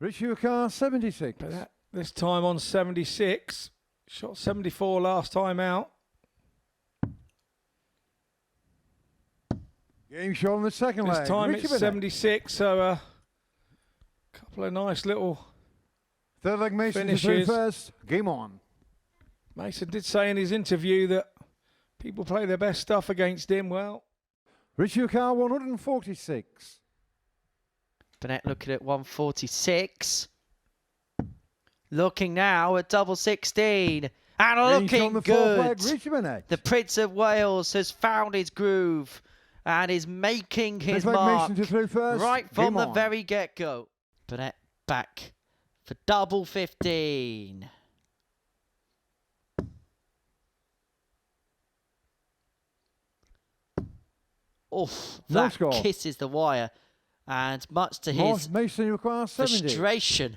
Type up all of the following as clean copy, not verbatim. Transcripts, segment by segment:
Richie 76. But this time on 76. Shot 74 last time out. Game shot on the second leg. This time Richie it's 76, so a couple of nice little third leg Mason finishes. First. Game on. Mason did say in his interview that people play their best stuff against him. Well, Richie 146. Burnett looking at 146. Looking now at double 16. And looking good. The Prince of Wales has found his groove and is making his mark right from the very get-go. Burnett back for double 15. Oof, that kisses the wire. And much to his frustration.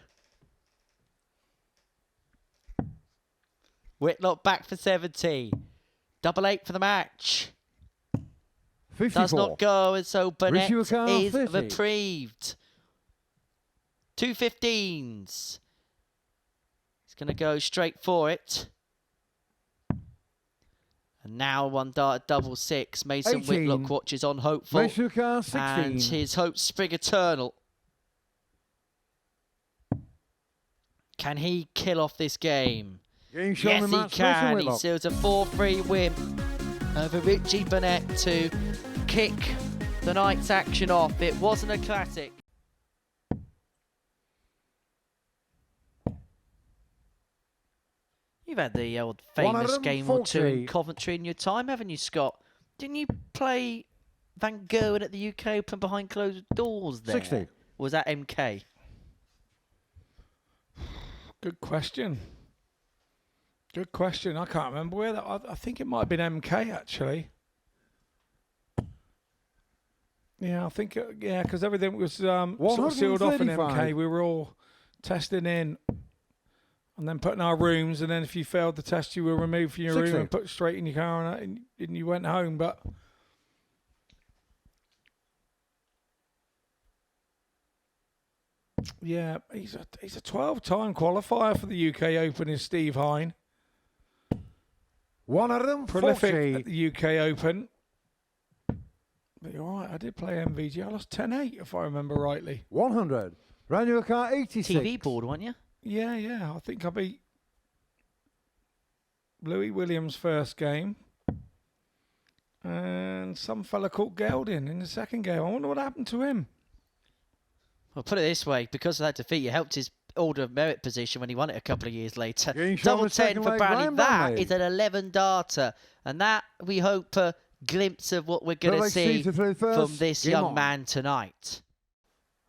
Whitlock back for 70. Double 8 for the match. 54. Does not go, and so Burnett is reprieved. 2 15s. He's going to go straight for it. And now one dart double 6. Mason 18. Whitlock watches on hopeful. And his hopes spring eternal. Can he kill off this game? Yes, he can. He seals a 4-3 win over Richie Burnett to kick the night's action off. It wasn't a classic. You've had the old famous game or two in Coventry in your time, haven't you, Scott? Didn't you play Van Gogh at the UK Open behind closed doors there? 60. Or was that MK? good question. Good question. I can't remember where that. I think it might have been MK actually. Yeah, I think yeah, because everything was sort of sealed off in MK. We were all testing in, and then put in our rooms. And then if you failed the test, you were removed from your room and put straight in your car, and you went home. But yeah, he's a 12-time qualifier for the UK Open. Is Steve Hine. 140. Prolific at the UK Open. But you're right, I did play MVG. I lost 10-8 if I remember rightly. 100. Ran your car 86. TV board, weren't you? Yeah, yeah. I think I beat Louis Williams' first game. And some fella called Gelding in the second game. I wonder what happened to him. Well, put it this way, because of that defeat, it helped his order of merit position when he won it a couple of years later. Double 10 for Brownley. That is an 11-darter. And that, we hope, a glimpse of what we're going to see from this young man tonight.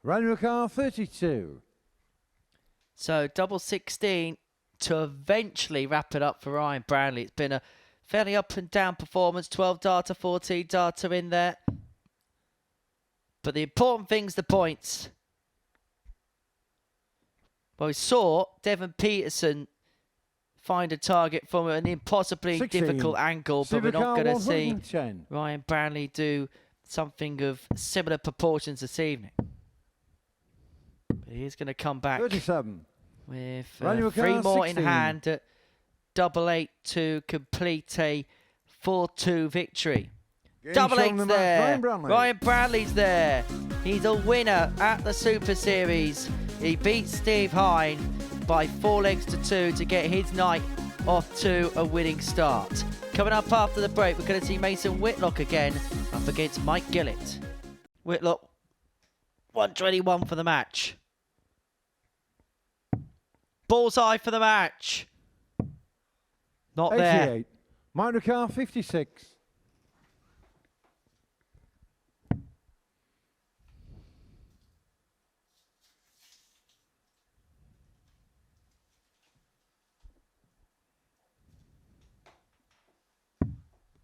Ran your car 32. So, double 16 to eventually wrap it up for Ryan Brownley. It's been a fairly up and down performance. 12-darter, 14-darter in there. But the important thing's the points. Well, we saw Devon Peterson find a target from an impossibly difficult angle, but we're not going to see Ryan Brownley do something of similar proportions this evening. But he's going to come back 37. with 3 more 16 in hand at double 8 to complete a 4-2 victory. Double 8's there. Ryan Brownley's there. He's a winner at the Super Series. He beats Steve Hine by 4 legs to 2 to get his night off to a winning start. Coming up after the break, we're going to see Mason Whitlock again up against Mike Gillett. Whitlock, 121 for the match. Bullseye for the match. Not 88. there. Minor car 56.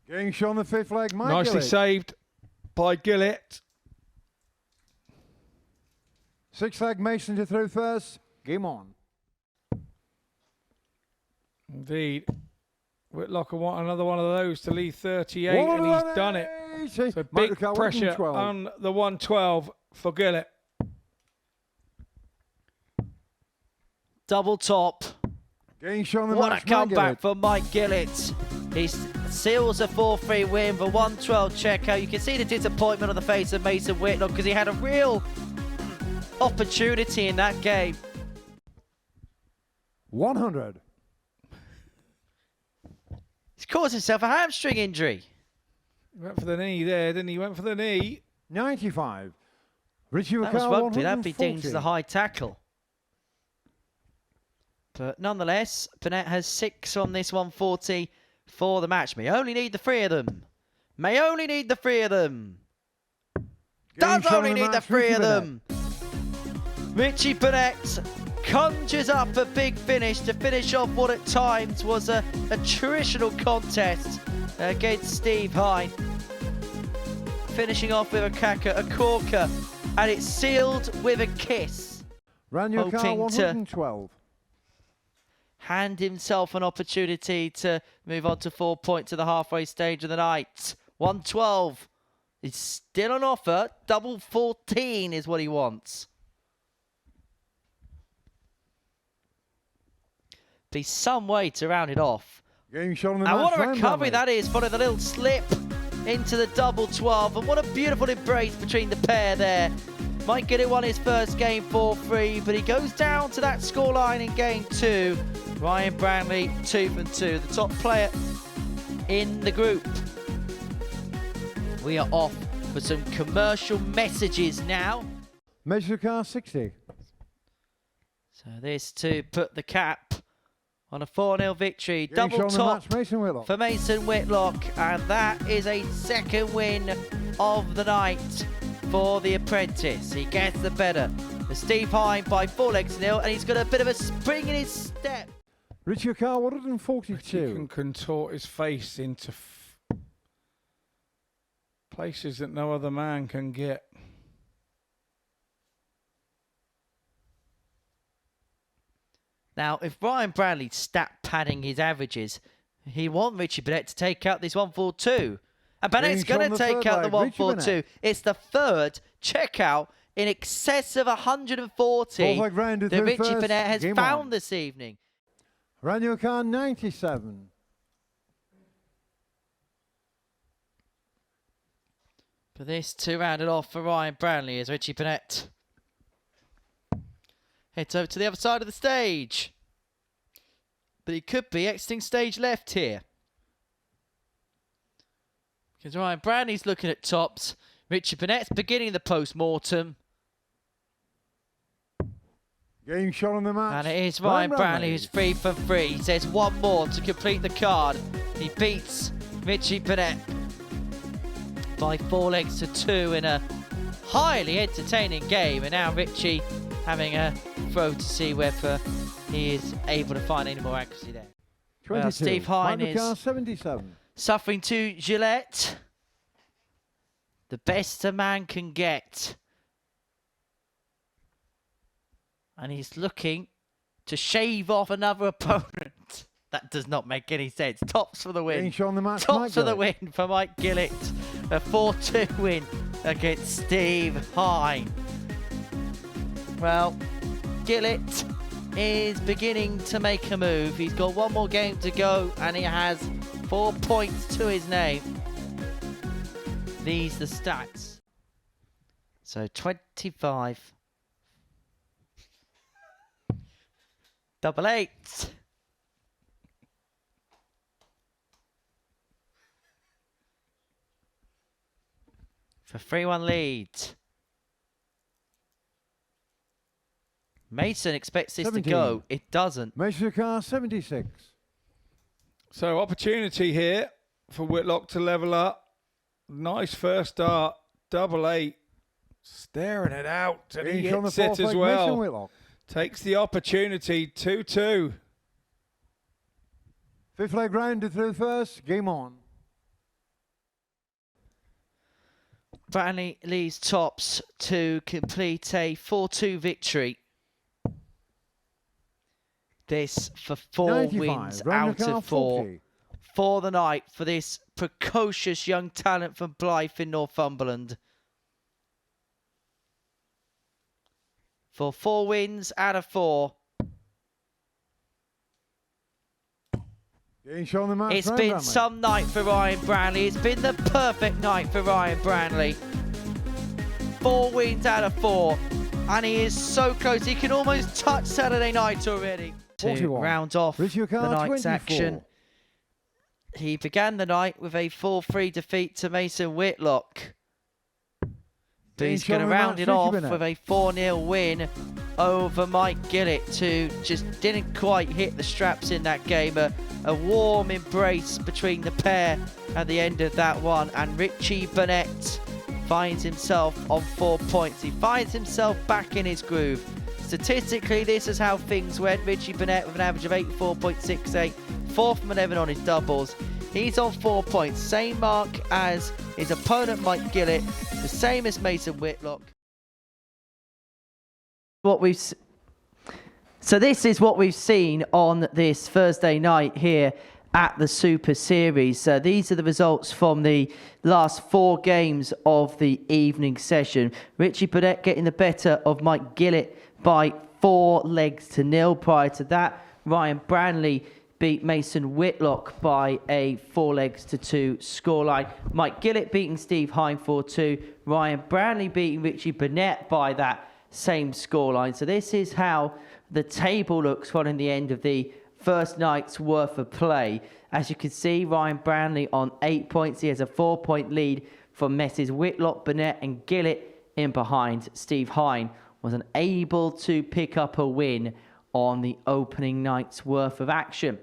Getting shot on the 5th leg, Mike Nicely Gillett. saved by Gillett. 6th leg, Mason to throw first. Game on. Indeed. Whitlock will want another one of those to leave 38, and he's done it. So big pressure on the 112 for Gillett. Double top. What a comeback for Mike Gillett. He seals a 4-3 win for 112 checkout. You can see the disappointment on the face of Mason Whitlock because he had a real opportunity in that game. 100. He's caused himself a hamstring injury. He went for the knee there, didn't he? He went for the knee. 95. Richie that was rugby. That'd be deemed as a high tackle. But nonetheless, Burnett has 6 on this 140 for the match. May only need the 3 of them. May only need the 3 of them. Does only need the 3 of them. Richie Burnett conjures up a big finish to finish off what at times was a traditional contest against Steve Hine. Finishing off with a corker, and it's sealed with a kiss. Ranyukar 112. Hand himself an opportunity to move on to 4 points to the halfway stage of the night. 112 is still on offer. Double 14 is what he wants. Be some way to round it off. Game shot on the and match, what a recovery that is, following the little slip into the double 12. And what a beautiful embrace between the pair there. Mike Gillett won his first game 4-3, but he goes down to that scoreline in game 2. Ryan Brownley 2 from 2, the top player in the group. We are off for some commercial messages now. Measure car 60. So this to put the cap on a 4-0 victory. Double top for Mason Whitlock. And that is a second win of the night for the apprentice. He gets the better. The Steve Hine by 4-0, and he's got a bit of a spring in his step. Richie Carr 142. Richie can contort his face into places that no other man can get. Now, if Ryan Brownley stat padding his averages, he want Richie Burnett to take out this 142. And Burnett's going to take out the 142. It's the third checkout in excess of 140 that Richie Burnett has found this evening. Ranyukar 97. For this to round it off for Ryan Brownley as Richie Burnett heads over to the other side of the stage. But he could be exiting stage left here. Because Ryan Brownley's looking at tops. Richie Burnett's beginning the post-mortem. Game shot on the match. And it is Ryan Brownley who's 3 for 3. He says one more to complete the card. He beats Richie Burnett by 4 legs to 2 in a highly entertaining game. And now Richie having a throw to see whether he is able to find any more accuracy there. 22. Well, Steve Hine is 77. Suffering to Gillette. The best a man can get. And he's looking to shave off another opponent. That does not make any sense. Tops for the win. On the match, Tops for the win for Mike Gillett. A 4-2 win against Steve Hine. Well, Gillett is beginning to make a move. He's got one more game to go and he has 4 points to his name. These are the stats. So 25. 88. For 3-1 lead. Mason expects this 17. to go. It doesn't. Measure car 76. So opportunity here for Whitlock to level up. Nice first start. 88. Staring it out. And he hits it as well. Takes the opportunity. 2-2. Fifth leg rounded through first. Game on. Brownley leads tops to complete a 4-2 victory. This for 4 wins out of 4 for the night for this precocious young talent from Blythe in Northumberland. For 4 wins out of 4, It's been some night for Ryan Brownley. It's been the perfect night for Ryan Brownley. 4 wins out of 4. And he is so close. He can almost touch Saturday night already. To round off the night's action. He began the night with a 4-3 defeat to Mason Whitlock. But he's going to round it off with a 4-0 win over Mike Gillett, who just didn't quite hit the straps in that game. A warm embrace between the pair at the end of that one. And Richie Burnett finds himself on 4 points. He finds himself back in his groove. Statistically, this is how things went. Richie Burnett with an average of 84.68, 4 from 11 on his doubles. He's on 4 points, same mark as his opponent Mike Gillett, the same as Mason Whitlock. So this is what we've seen on this Thursday night here at the Super Series. These are the results from the last 4 games of the evening session. Richie Burnett getting the better of Mike Gillett by 4 legs to 0. Prior to that, Ryan Brownley beat Mason Whitlock by a 4 legs to 2 scoreline. Mike Gillett beating Steve Hine 4-2. Ryan Brownley beating Richie Burnett by that same scoreline. So this is how the table looks following the end of the first night's worth of play. As you can see, Ryan Brownley on 8 points. He has a 4-point lead from Messes Whitlock, Burnett and Gillett in behind. Steve Hine was unable to pick up a win on the opening night's worth of action.